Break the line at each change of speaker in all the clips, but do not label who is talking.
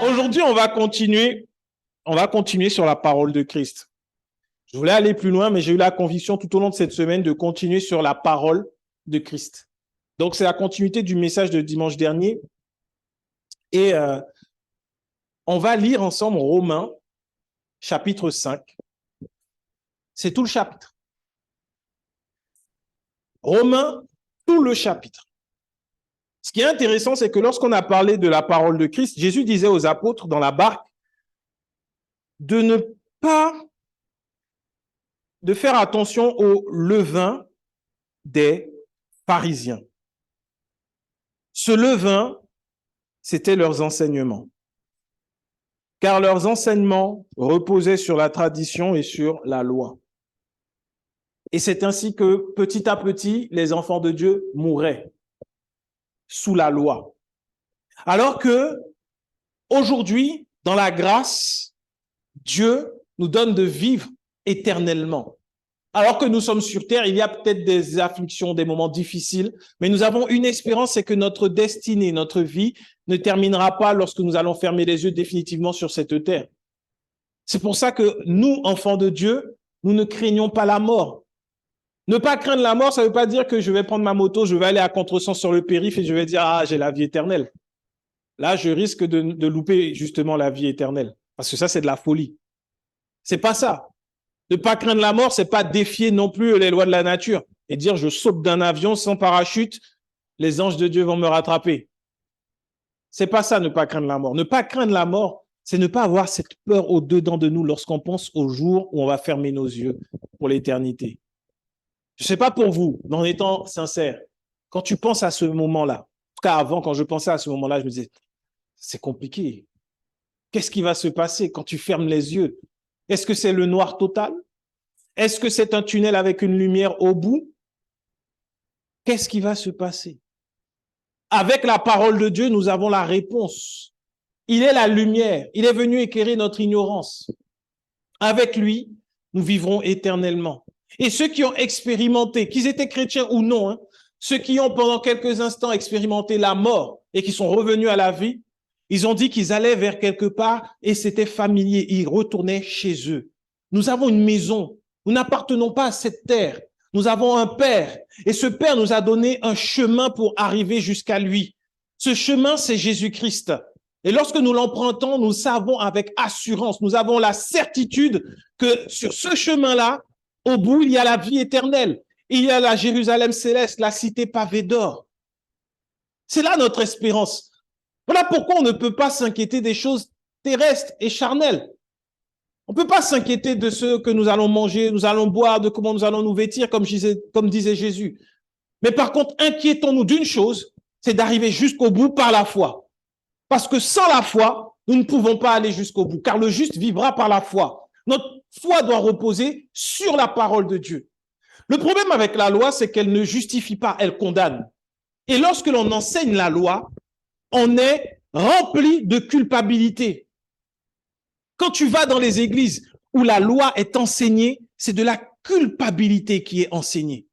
Aujourd'hui, on va continuer sur la parole de Christ. Je voulais aller plus loin, mais j'ai eu la conviction tout au long de cette semaine de continuer sur la parole de Christ. Donc, c'est la continuité du message de dimanche dernier. Et on va lire ensemble Romains, chapitre 5. C'est tout le chapitre. Romains, tout le chapitre. Ce qui est intéressant, c'est que lorsqu'on a parlé de la parole de Christ, Jésus disait aux apôtres dans la barque de ne pas de faire attention au levain des pharisiens. Ce levain, c'était leurs enseignements. Car leurs enseignements reposaient sur la tradition et sur la loi. Et c'est ainsi que petit à petit, les enfants de Dieu mouraient sous la loi. Alors que aujourd'hui, dans la grâce, Dieu nous donne de vivre éternellement. Alors que nous sommes sur terre, il y a peut-être des afflictions, des moments difficiles, mais nous avons une espérance, c'est que notre destinée, notre vie ne terminera pas lorsque nous allons fermer les yeux définitivement sur cette terre. C'est pour ça que nous, enfants de Dieu, nous ne craignons pas la mort. Ne pas craindre la mort, ça ne veut pas dire que je vais prendre ma moto, je vais aller à contresens sur le périph' et je vais dire « Ah, j'ai la vie éternelle ». Là, je risque de louper justement la vie éternelle, parce que ça, c'est de la folie. C'est pas ça. Ne pas craindre la mort, c'est pas défier non plus les lois de la nature et dire je saute d'un avion sans parachute, les anges de Dieu vont me rattraper. C'est pas ça, ne pas craindre la mort. Ne pas craindre la mort, c'est ne pas avoir cette peur au-dedans de nous lorsqu'on pense au jour où on va fermer nos yeux pour l'éternité. Je sais pas pour vous, mais en étant sincère, quand tu penses à ce moment-là, en tout cas avant, quand je pensais à ce moment-là, je me disais, c'est compliqué. Qu'est-ce qui va se passer quand tu fermes les yeux? Est-ce que c'est le noir total? Est-ce que c'est un tunnel avec une lumière au bout? Qu'est-ce qui va se passer? Avec la parole de Dieu, nous avons la réponse. Il est la lumière. Il est venu éclairer notre ignorance. Avec lui, nous vivrons éternellement. Et ceux qui ont expérimenté, qu'ils étaient chrétiens ou non, ceux qui ont pendant quelques instants expérimenté la mort et qui sont revenus à la vie, ils ont dit qu'ils allaient vers quelque part et c'était familier. Ils retournaient chez eux. Nous avons une maison. Nous n'appartenons pas à cette terre. Nous avons un Père. Et ce Père nous a donné un chemin pour arriver jusqu'à lui. Ce chemin, c'est Jésus-Christ. Et lorsque nous l'empruntons, nous savons avec assurance, nous avons la certitude que sur ce chemin-là, au bout, il y a la vie éternelle. Il y a la Jérusalem céleste, la cité pavée d'or. C'est là notre espérance. Voilà pourquoi on ne peut pas s'inquiéter des choses terrestres et charnelles. On ne peut pas s'inquiéter de ce que nous allons manger, nous allons boire, de comment nous allons nous vêtir, comme disait Jésus. Mais par contre, inquiétons-nous d'une chose, c'est d'arriver jusqu'au bout par la foi. Parce que sans la foi, nous ne pouvons pas aller jusqu'au bout, car le juste vivra par la foi. Notre foi doit reposer sur la parole de Dieu. Le problème avec la loi, c'est qu'elle ne justifie pas, elle condamne. Et lorsque l'on enseigne la loi, on est rempli de culpabilité. Quand tu vas dans les églises où la loi est enseignée, c'est de la culpabilité qui est enseignée.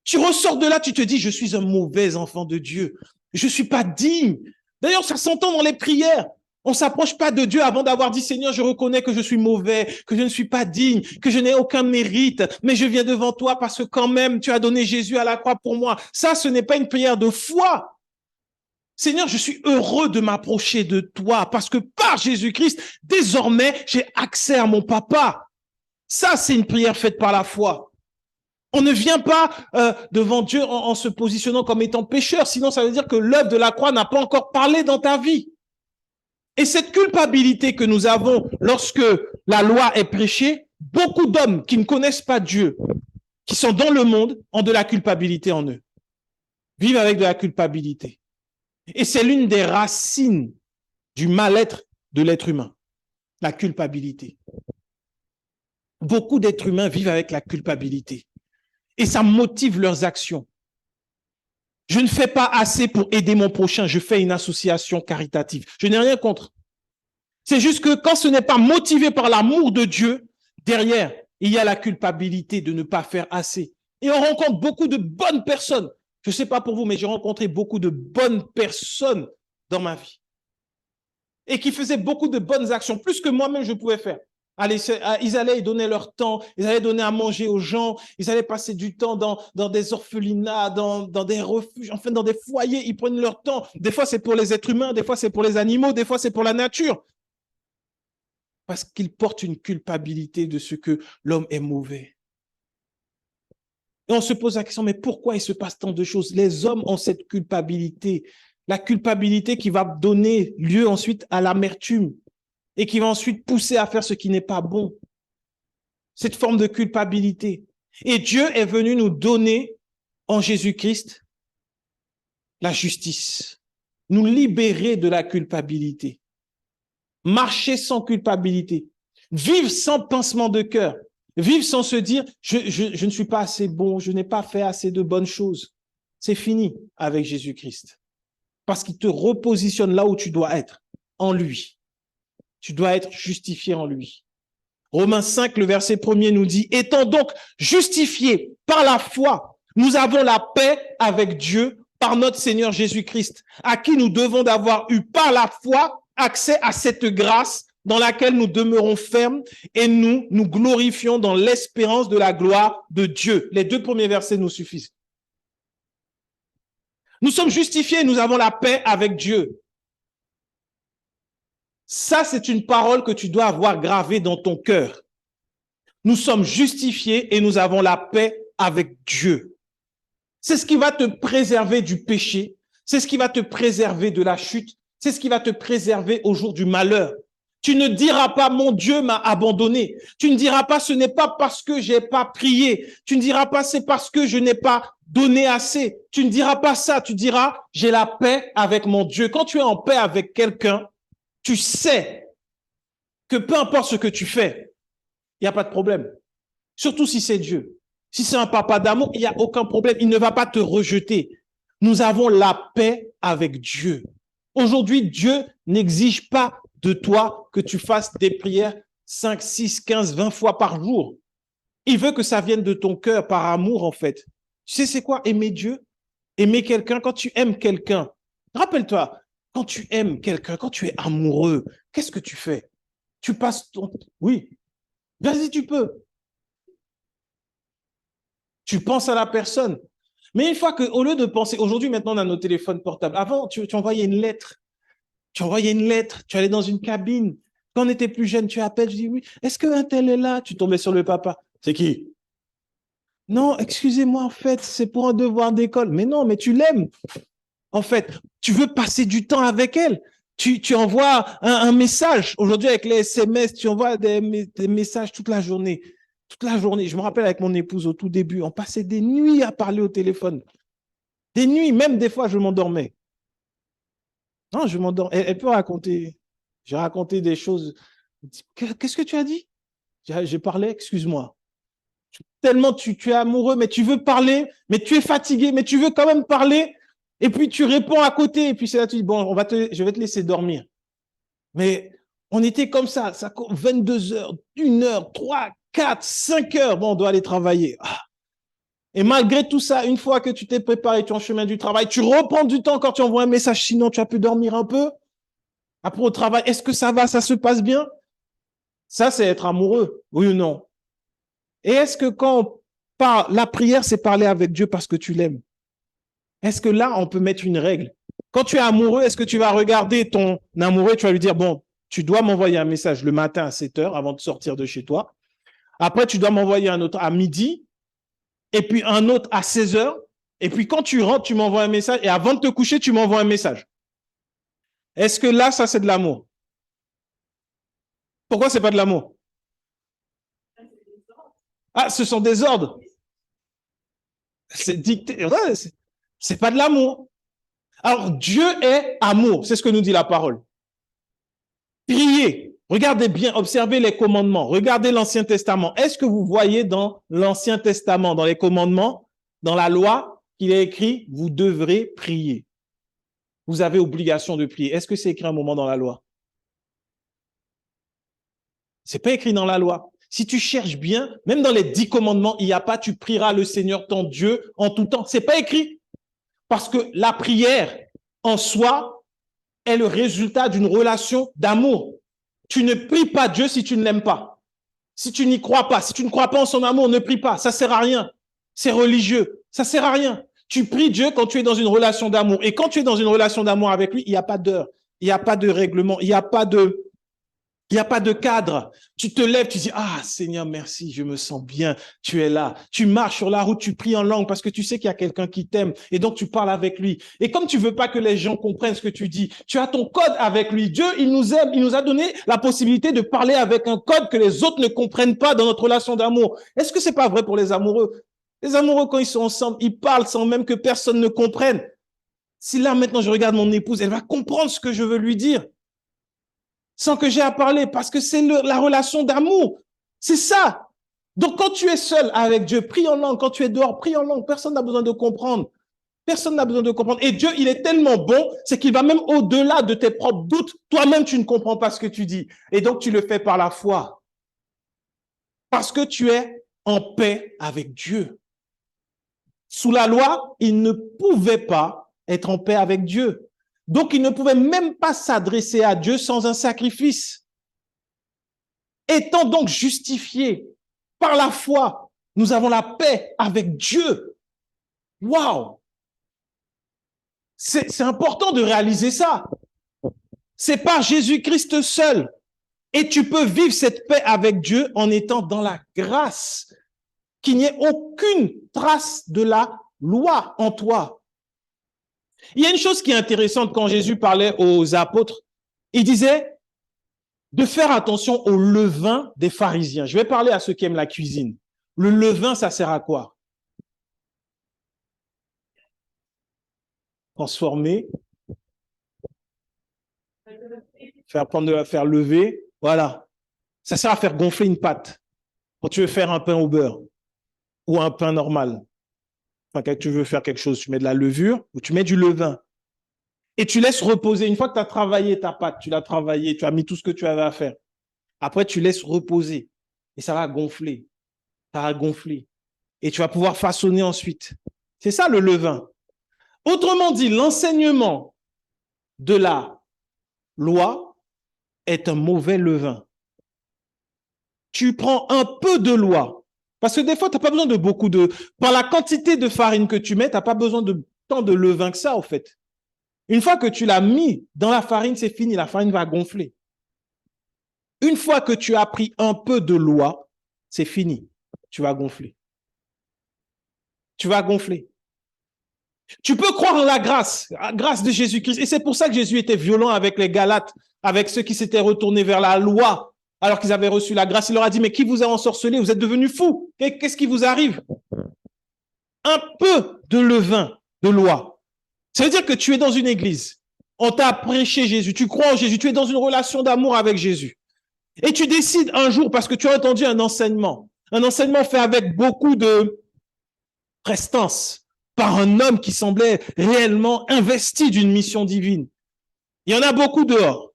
Tu ressors de là, tu te dis, je suis un mauvais enfant de Dieu. Je ne suis pas digne. D'ailleurs, ça s'entend dans les prières. On ne s'approche pas de Dieu avant d'avoir dit, Seigneur, je reconnais que je suis mauvais, que je ne suis pas digne, que je n'ai aucun mérite, mais je viens devant toi parce que quand même, tu as donné Jésus à la croix pour moi. Ça, ce n'est pas une prière de foi. Seigneur, je suis heureux de m'approcher de toi parce que par Jésus-Christ, désormais, j'ai accès à mon papa. Ça, c'est une prière faite par la foi. On ne vient pas devant Dieu en se positionnant comme étant pécheur, sinon ça veut dire que l'œuvre de la croix n'a pas encore parlé dans ta vie. Et cette culpabilité que nous avons lorsque la loi est prêchée, beaucoup d'hommes qui ne connaissent pas Dieu, qui sont dans le monde, ont de la culpabilité en eux. Vivent avec de la culpabilité. Et c'est l'une des racines du mal-être de l'être humain, la culpabilité. Beaucoup d'êtres humains vivent avec la culpabilité et ça motive leurs actions. Je ne fais pas assez pour aider mon prochain, je fais une association caritative. Je n'ai rien contre. C'est juste que quand ce n'est pas motivé par l'amour de Dieu, derrière, il y a la culpabilité de ne pas faire assez. Et on rencontre beaucoup de bonnes personnes. Je ne sais pas pour vous, mais j'ai rencontré beaucoup de bonnes personnes dans ma vie. et qui faisaient beaucoup de bonnes actions, plus que moi-même je pouvais faire. Allez, ils allaient donner leur temps, ils allaient donner à manger aux gens, ils allaient passer du temps dans des orphelinats, dans des refuges, enfin dans des foyers, ils prennent leur temps. Des fois c'est pour les êtres humains, des fois c'est pour les animaux, des fois c'est pour la nature. Parce qu'ils portent une culpabilité de ce que l'homme est mauvais. Et on se pose la question, mais pourquoi il se passe tant de choses? Les hommes ont cette culpabilité, la culpabilité qui va donner lieu ensuite à l'amertume et qui va ensuite pousser à faire ce qui n'est pas bon. Cette forme de culpabilité. Et Dieu est venu nous donner en Jésus-Christ la justice, nous libérer de la culpabilité, marcher sans culpabilité, vivre sans pincement de cœur, vivre sans se dire je ne suis pas assez bon, je n'ai pas fait assez de bonnes choses. C'est fini avec Jésus-Christ. Parce qu'il te repositionne là où tu dois être, en lui. Tu dois être justifié en lui. Romains 5, le verset 1er nous dit, étant donc justifiés par la foi, nous avons la paix avec Dieu par notre Seigneur Jésus-Christ, à qui nous devons d'avoir eu par la foi accès à cette grâce dans laquelle nous demeurons fermes et nous glorifions dans l'espérance de la gloire de Dieu. Les 2 premiers versets nous suffisent. Nous sommes justifiés, nous avons la paix avec Dieu. Ça, c'est une parole que tu dois avoir gravée dans ton cœur. Nous sommes justifiés et nous avons la paix avec Dieu. C'est ce qui va te préserver du péché. C'est ce qui va te préserver de la chute. C'est ce qui va te préserver au jour du malheur. Tu ne diras pas, mon Dieu m'a abandonné. Tu ne diras pas, ce n'est pas parce que j'ai pas prié. Tu ne diras pas, c'est parce que je n'ai pas donné assez. Tu ne diras pas ça. Tu diras, j'ai la paix avec mon Dieu. Quand tu es en paix avec quelqu'un, tu sais que peu importe ce que tu fais, il n'y a pas de problème. Surtout si c'est Dieu. Si c'est un papa d'amour, il n'y a aucun problème. Il ne va pas te rejeter. Nous avons la paix avec Dieu. Aujourd'hui, Dieu n'exige pas de toi que tu fasses des prières 5, 6, 15, 20 fois par jour. Il veut que ça vienne de ton cœur par amour, en fait. Tu sais, c'est quoi aimer Dieu? Aimer quelqu'un, quand tu aimes quelqu'un. Rappelle-toi, quand tu aimes quelqu'un, quand tu es amoureux, qu'est-ce que tu fais? Tu passes ton... Oui, vas-y, tu peux. Tu penses à la personne. Mais une fois qu'au lieu de penser, aujourd'hui, maintenant, on a nos téléphones portables. Avant, tu envoyais une lettre. Tu envoyais une lettre, tu allais dans une cabine. Quand on était plus jeune, tu appelles, je dis oui, est-ce qu'un tel est là? Tu tombais sur le papa. C'est qui? Non, excusez-moi, en fait, c'est pour un devoir d'école. Mais non, mais tu l'aimes. En fait, tu veux passer du temps avec elle. Tu envoies un message. Aujourd'hui, avec les SMS, tu envoies des messages toute la journée. Toute la journée. Je me rappelle avec mon épouse au tout début, on passait des nuits à parler au téléphone. Des nuits, même des fois, je m'endormais. Non, je m'endors. Elle peut raconter. J'ai raconté des choses. Qu'est-ce que tu as dit? J'ai parlé, excuse-moi. Tellement tu es amoureux, mais tu veux parler, mais tu es fatigué, mais tu veux quand même parler. Et puis tu réponds à côté. Et puis c'est là, tu dis, bon, je vais te laisser dormir. Mais on était comme ça 22 heures, 1 heure, 3, 4, 5 heures. Bon, on doit aller travailler. Et malgré tout ça, une fois que tu t'es préparé, tu es en chemin du travail, tu reprends du temps quand tu envoies un message, sinon tu as pu dormir un peu. Après au travail, est-ce que ça va, ça se passe bien? Ça, c'est être amoureux, oui ou non? Et est-ce que quand on parle, la prière, c'est parler avec Dieu parce que tu l'aimes? Est-ce que là, on peut mettre une règle? Quand tu es amoureux, est-ce que tu vas regarder ton amoureux, tu vas lui dire, bon, tu dois m'envoyer un message le matin à 7 heures avant de sortir de chez toi. Après, tu dois m'envoyer un autre à midi, et puis un autre à 16 heures. Et puis quand tu rentres, tu m'envoies un message, et avant de te coucher, tu m'envoies un message. Est-ce que là, ça, c'est de l'amour? Pourquoi c'est pas de l'amour? Ah, ce sont des ordres. C'est dicté. Ouais, c'est pas de l'amour. Alors, Dieu est amour. C'est ce que nous dit la parole. Priez. Regardez bien, observez les commandements. Regardez l'Ancien Testament. Est-ce que vous voyez dans l'Ancien Testament, dans les commandements, dans la loi, qu'il est écrit, vous devrez prier. Vous avez obligation de prier. Est-ce que c'est écrit un moment dans la loi? C'est pas écrit dans la loi. Si tu cherches bien, même dans les 10 commandements, il n'y a pas, tu prieras le Seigneur ton Dieu en tout temps. C'est pas écrit. Parce que la prière, en soi, est le résultat d'une relation d'amour. Tu ne pries pas Dieu si tu ne l'aimes pas. Si tu n'y crois pas, si tu ne crois pas en son amour, ne prie pas. Ça ne sert à rien. C'est religieux. Ça ne sert à rien. Tu pries Dieu quand tu es dans une relation d'amour. Et quand tu es dans une relation d'amour avec lui, il n'y a pas d'heure. Il n'y a pas de règlement. Il n'y a pas de cadre. Tu te lèves, tu dis, ah Seigneur, merci, je me sens bien, tu es là. Tu marches sur la route, tu pries en langue parce que tu sais qu'il y a quelqu'un qui t'aime et donc tu parles avec lui. Et comme tu veux pas que les gens comprennent ce que tu dis, tu as ton code avec lui. Dieu, il nous aime, il nous a donné la possibilité de parler avec un code que les autres ne comprennent pas dans notre relation d'amour. Est-ce que c'est pas vrai pour les amoureux? Les amoureux, quand ils sont ensemble, ils parlent sans même que personne ne comprenne. Si là, maintenant, je regarde mon épouse, elle va comprendre ce que je veux lui dire sans que j'ai à parler, parce que c'est la relation d'amour. C'est ça. Donc, quand tu es seul avec Dieu, prie en langue. Quand tu es dehors, prie en langue. Personne n'a besoin de comprendre. Personne n'a besoin de comprendre. Et Dieu, il est tellement bon, c'est qu'il va même au-delà de tes propres doutes. Toi-même, tu ne comprends pas ce que tu dis. Et donc, tu le fais par la foi. Parce que tu es en paix avec Dieu. Sous la loi, il ne pouvait pas être en paix avec Dieu. Donc, il ne pouvait même pas s'adresser à Dieu sans un sacrifice. Étant donc justifiés par la foi, nous avons la paix avec Dieu. Waouh! C'est important de réaliser ça. C'est par Jésus-Christ seul. Et tu peux vivre cette paix avec Dieu en étant dans la grâce, qu'il n'y ait aucune trace de la loi en toi. Il y a une chose qui est intéressante quand Jésus parlait aux apôtres. Il disait de faire attention au levain des pharisiens. Je vais parler à ceux qui aiment la cuisine. Le levain, ça sert à quoi? Transformer, faire lever, voilà. Ça sert à faire gonfler une pâte. Quand tu veux faire un pain au beurre ou un pain normal, enfin, quand tu veux faire quelque chose, tu mets de la levure ou tu mets du levain. Et tu laisses reposer. Une fois que tu as travaillé ta pâte, tu l'as travaillé, tu as mis tout ce que tu avais à faire. Après, tu laisses reposer. Et ça va gonfler. Ça va gonfler. Et tu vas pouvoir façonner ensuite. C'est ça le levain. Autrement dit, l'enseignement de la loi est un mauvais levain. Tu prends un peu de loi. Parce que des fois, tu n'as pas besoin de beaucoup de... Par la quantité de farine que tu mets, tu n'as pas besoin de tant de levain que ça, au fait. Une fois que tu l'as mis dans la farine, c'est fini. La farine va gonfler. Une fois que tu as pris un peu de loi, c'est fini. Tu vas gonfler. Tu vas gonfler. Tu peux croire en la grâce de Jésus-Christ. Et c'est pour ça que Jésus était violent avec les Galates, avec ceux qui s'étaient retournés vers la loi, alors qu'ils avaient reçu la grâce. Il leur a dit, mais qui vous a ensorcelé? Vous êtes devenus fous. Qu'est-ce qui vous arrive? Un peu de levain de loi. Ça veut dire que tu es dans une église. On t'a prêché Jésus. Tu crois en Jésus. Tu es dans une relation d'amour avec Jésus. Et tu décides un jour, parce que tu as entendu un enseignement fait avec beaucoup de prestance, par un homme qui semblait réellement investi d'une mission divine. Il y en a beaucoup dehors.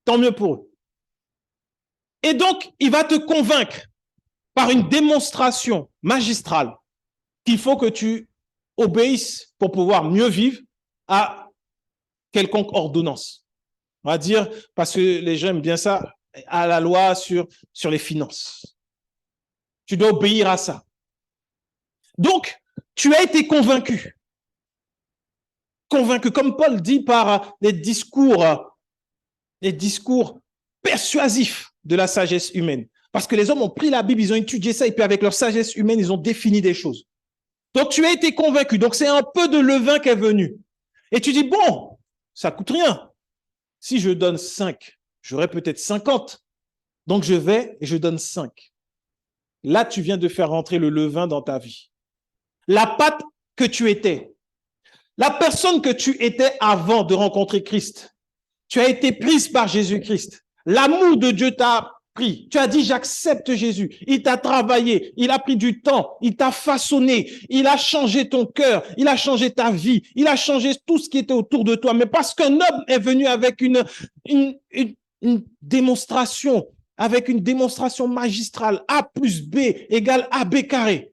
Tant mieux pour eux. Et donc, il va te convaincre par une démonstration magistrale qu'il faut que tu obéisses pour pouvoir mieux vivre à quelconque ordonnance. On va dire, parce que les gens aiment bien ça, à la loi sur les finances. Tu dois obéir à ça. Donc, tu as été convaincu. Convaincu, comme Paul dit par les discours persuasifs de la sagesse humaine. Parce que les hommes ont pris la Bible, ils ont étudié ça, et puis avec leur sagesse humaine, ils ont défini des choses. Donc, tu as été convaincu. Donc, c'est un peu de levain qui est venu. Et tu dis, bon, ça coûte rien. Si je donne 5, j'aurai peut-être 50. Donc, je vais et je donne 5. Là, tu viens de faire rentrer le levain dans ta vie. La pâte que tu étais, la personne que tu étais avant de rencontrer Christ, tu as été prise par Jésus-Christ. L'amour de Dieu t'a pris. Tu as dit, j'accepte Jésus. Il t'a travaillé, il a pris du temps, il t'a façonné, il a changé ton cœur, il a changé ta vie, il a changé tout ce qui était autour de toi. Mais parce qu'un homme est venu avec une démonstration, magistrale, A plus B égale AB carré.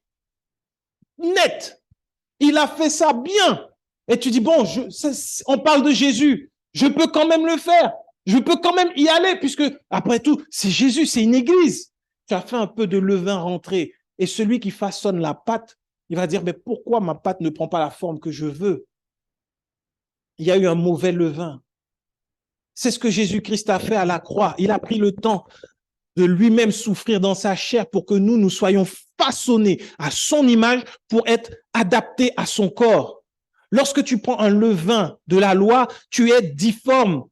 Net. Il a fait ça bien. Et tu dis, bon, on parle de Jésus. Je peux quand même le faire. Je peux quand même y aller, puisque, après tout, c'est Jésus, c'est une église. Tu as fait un peu de levain rentrer. Et celui qui façonne la pâte, il va dire, mais pourquoi ma pâte ne prend pas la forme que je veux? Il y a eu un mauvais levain. C'est ce que Jésus-Christ a fait à la croix. Il a pris le temps de lui-même souffrir dans sa chair pour que nous soyons façonnés à son image pour être adaptés à son corps. Lorsque tu prends un levain de la loi, tu es difforme.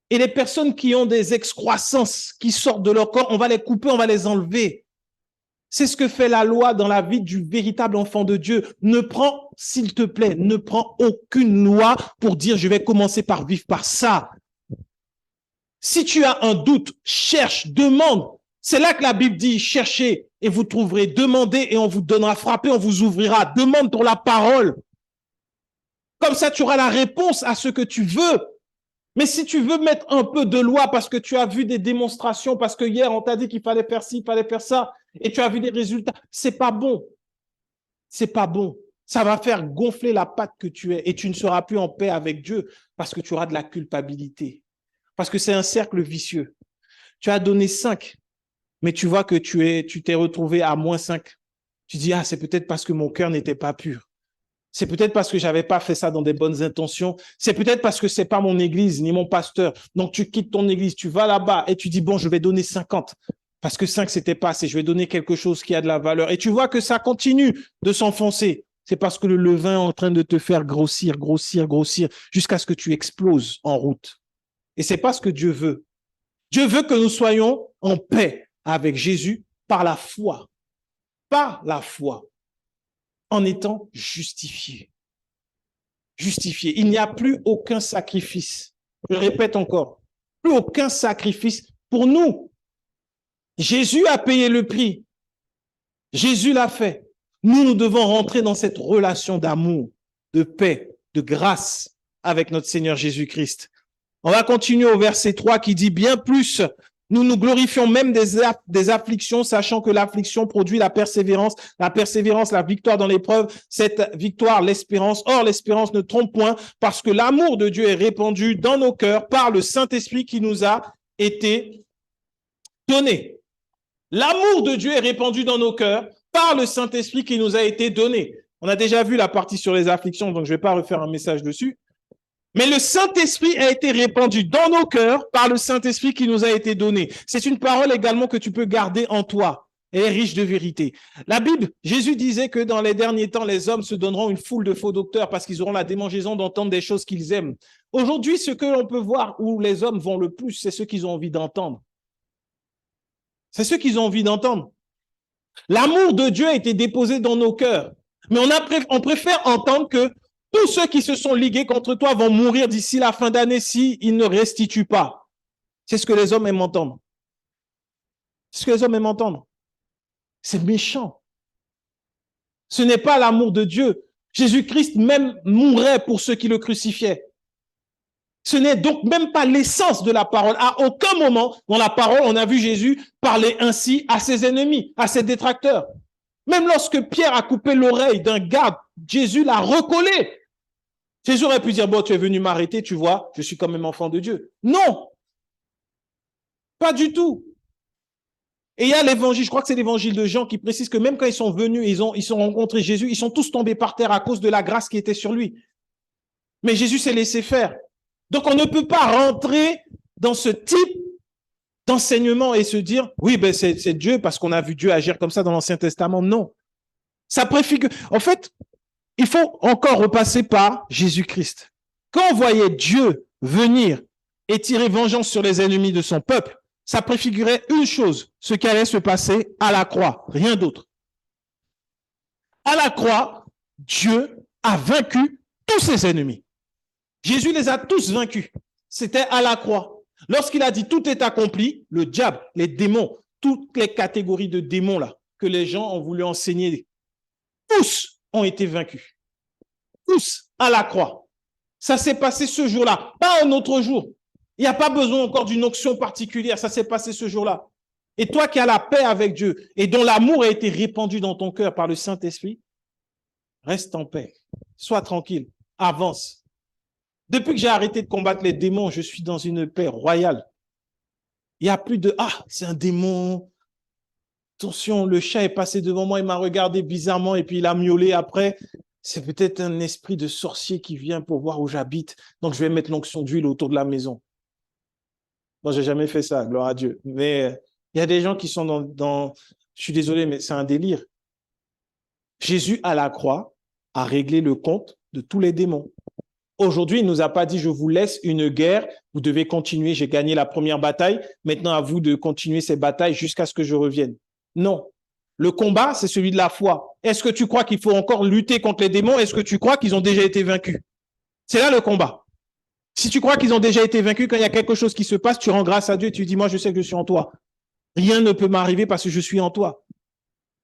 Et les personnes qui ont des excroissances qui sortent de leur corps, on va les couper, on va les enlever. C'est ce que fait la loi dans la vie du véritable enfant de Dieu. Ne prends, s'il te plaît, ne prends aucune loi pour dire je vais commencer par vivre par ça. Si tu as un doute, cherche, demande. C'est là que la Bible dit cherchez et vous trouverez, demandez et on vous donnera, frappez, on vous ouvrira. Demande pour la parole. Comme ça, tu auras la réponse à ce que tu veux. Mais si tu veux mettre un peu de loi parce que tu as vu des démonstrations, parce que hier on t'a dit qu'il fallait faire ci, il fallait faire ça, et tu as vu des résultats, c'est pas bon. C'est pas bon. Ça va faire gonfler la patte que tu es et tu ne seras plus en paix avec Dieu parce que tu auras de la culpabilité. Parce que c'est un cercle vicieux. Tu as donné 5, mais tu vois que tu t'es retrouvé à -5. Tu dis, ah, c'est peut-être parce que mon cœur n'était pas pur. C'est peut-être parce que j'avais pas fait ça dans des bonnes intentions. C'est peut-être parce que c'est pas mon église ni mon pasteur. Donc tu quittes ton église, tu vas là-bas et tu dis bon, je vais donner 50 parce que 5 c'était pas assez. Je vais donner quelque chose qui a de la valeur. Et tu vois que ça continue de s'enfoncer. C'est parce que le levain est en train de te faire grossir, grossir, grossir jusqu'à ce que tu exploses en route. Et c'est pas ce que Dieu veut. Dieu veut que nous soyons en paix avec Jésus par la foi. Par la foi. En étant justifié. Justifié. Il n'y a plus aucun sacrifice. Je répète encore, plus aucun sacrifice pour nous. Jésus a payé le prix. Jésus l'a fait. Nous devons rentrer dans cette relation d'amour, de paix, de grâce avec notre Seigneur Jésus-Christ. On va continuer au verset 3 qui dit bien plus. Nous nous glorifions même des afflictions, sachant que l'affliction produit la persévérance, la victoire dans l'épreuve, cette victoire, l'espérance. Or, l'espérance ne trompe point, parce que l'amour de Dieu est répandu dans nos cœurs par le Saint-Esprit qui nous a été donné. L'amour de Dieu est répandu dans nos cœurs par le Saint-Esprit qui nous a été donné. On a déjà vu la partie sur les afflictions, donc je ne vais pas refaire un message dessus. Mais le Saint-Esprit a été répandu dans nos cœurs par le Saint-Esprit qui nous a été donné. C'est une parole également que tu peux garder en toi. Elle est riche de vérité. La Bible, Jésus disait que dans les derniers temps, les hommes se donneront une foule de faux docteurs parce qu'ils auront la démangeaison d'entendre des choses qu'ils aiment. Aujourd'hui, ce que l'on peut voir où les hommes vont le plus, c'est ce qu'ils ont envie d'entendre. C'est ce qu'ils ont envie d'entendre. L'amour de Dieu a été déposé dans nos cœurs. Mais on préfère entendre que tous ceux qui se sont ligués contre toi vont mourir d'ici la fin d'année s'ils ne restituent pas. C'est ce que les hommes aiment entendre. C'est ce que les hommes aiment entendre. C'est méchant. Ce n'est pas l'amour de Dieu. Jésus-Christ même mourrait pour ceux qui le crucifiaient. Ce n'est donc même pas l'essence de la parole. À aucun moment dans la parole, on a vu Jésus parler ainsi à ses ennemis, à ses détracteurs. Même lorsque Pierre a coupé l'oreille d'un gars, Jésus l'a recollé. Jésus aurait pu dire, bon, tu es venu m'arrêter, tu vois, je suis quand même enfant de Dieu. Non, pas du tout. Et il y a l'évangile, je crois que c'est l'évangile de Jean qui précise que même quand ils sont venus, ils ont rencontré Jésus, ils sont tous tombés par terre à cause de la grâce qui était sur lui. Mais Jésus s'est laissé faire. Donc on ne peut pas rentrer dans ce type d'enseignement et se dire, oui, ben c'est Dieu parce qu'on a vu Dieu agir comme ça dans l'Ancien Testament. Non. Ça préfigure. En fait, il faut encore repasser par Jésus-Christ. Quand on voyait Dieu venir et tirer vengeance sur les ennemis de son peuple, ça préfigurait une chose, ce qui allait se passer à la croix, rien d'autre. À la croix, Dieu a vaincu tous ses ennemis. Jésus les a tous vaincus. C'était à la croix. Lorsqu'il a dit tout est accompli, le diable, les démons, toutes les catégories de démons là que les gens ont voulu enseigner, tous ont été vaincus. Tous à la croix. Ça s'est passé ce jour-là, pas un autre jour. Il n'y a pas besoin encore d'une onction particulière, ça s'est passé ce jour-là. Et toi qui as la paix avec Dieu et dont l'amour a été répandu dans ton cœur par le Saint-Esprit, reste en paix, sois tranquille, avance. Depuis que j'ai arrêté de combattre les démons, je suis dans une paix royale. Il n'y a plus de « Ah, c'est un démon. Attention, le chat est passé devant moi, il m'a regardé bizarrement et puis il a miaulé après. C'est peut-être un esprit de sorcier qui vient pour voir où j'habite. Donc, je vais mettre l'onction d'huile autour de la maison. » Moi, j'ai jamais fait ça, gloire à Dieu. Mais il y a des gens qui sont dans... Je suis désolé, mais c'est un délire. Jésus, à la croix, a réglé le compte de tous les démons. Aujourd'hui, il ne nous a pas dit, je vous laisse une guerre, vous devez continuer, j'ai gagné la première bataille, maintenant à vous de continuer ces batailles jusqu'à ce que je revienne. Non. Le combat, c'est celui de la foi. Est-ce que tu crois qu'il faut encore lutter contre les démons? Est-ce que tu crois qu'ils ont déjà été vaincus? C'est là le combat. Si tu crois qu'ils ont déjà été vaincus, quand il y a quelque chose qui se passe, tu rends grâce à Dieu et tu dis, moi, je sais que je suis en toi. Rien ne peut m'arriver parce que je suis en toi.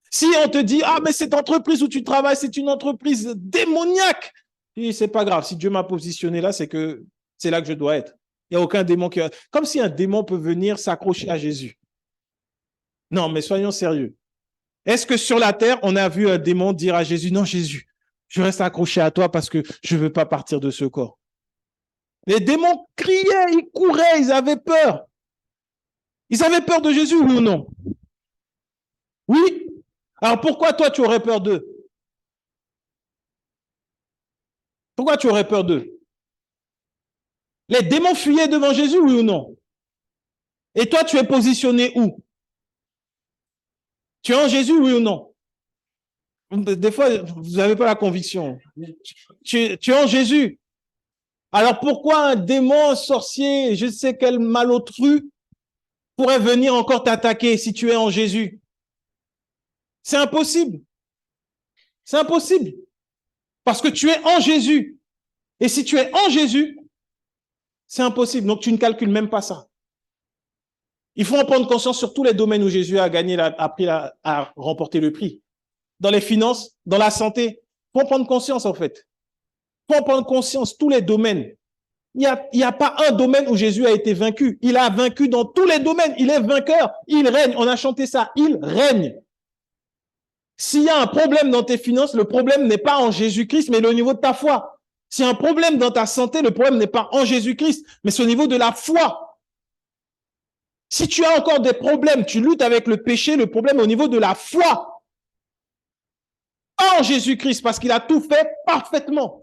Si on te dit, ah, mais cette entreprise où tu travailles, c'est une entreprise démoniaque, et c'est pas grave. Si Dieu m'a positionné là, c'est que c'est là que je dois être. Il n'y a aucun démon qui... Comme si un démon peut venir s'accrocher à Jésus. Non, mais soyons sérieux. Est-ce que sur la terre, on a vu un démon dire à Jésus, non, Jésus, je reste accroché à toi parce que je ne veux pas partir de ce corps. Les démons criaient, ils couraient, ils avaient peur. Ils avaient peur de Jésus, oui ou non? Oui. Alors pourquoi toi, tu aurais peur d'eux? Pourquoi tu aurais peur d'eux? Les démons fuyaient devant Jésus, oui ou non? Et toi, tu es positionné où? Tu es en Jésus, oui ou non? Des fois, vous n'avez pas la conviction. Tu es en Jésus. Alors pourquoi un démon, un sorcier, je sais quel malotru pourrait venir encore t'attaquer si tu es en Jésus? C'est impossible. C'est impossible. Parce que tu es en Jésus. Et si tu es en Jésus, c'est impossible. Donc tu ne calcules même pas ça. Il faut en prendre conscience sur tous les domaines où Jésus a gagné, a remporté le prix. Dans les finances, dans la santé. Il faut en prendre conscience, en fait. Il faut en prendre conscience, tous les domaines. Il n'y a pas un domaine où Jésus a été vaincu. Il a vaincu dans tous les domaines. Il est vainqueur. Il règne. On a chanté ça. Il règne. S'il y a un problème dans tes finances, le problème n'est pas en Jésus-Christ, mais au niveau de ta foi. S'il y a un problème dans ta santé, le problème n'est pas en Jésus-Christ, mais c'est au niveau de la foi. Si tu as encore des problèmes, tu luttes avec le péché, le problème est au niveau de la foi. Pas en Jésus-Christ, parce qu'il a tout fait parfaitement.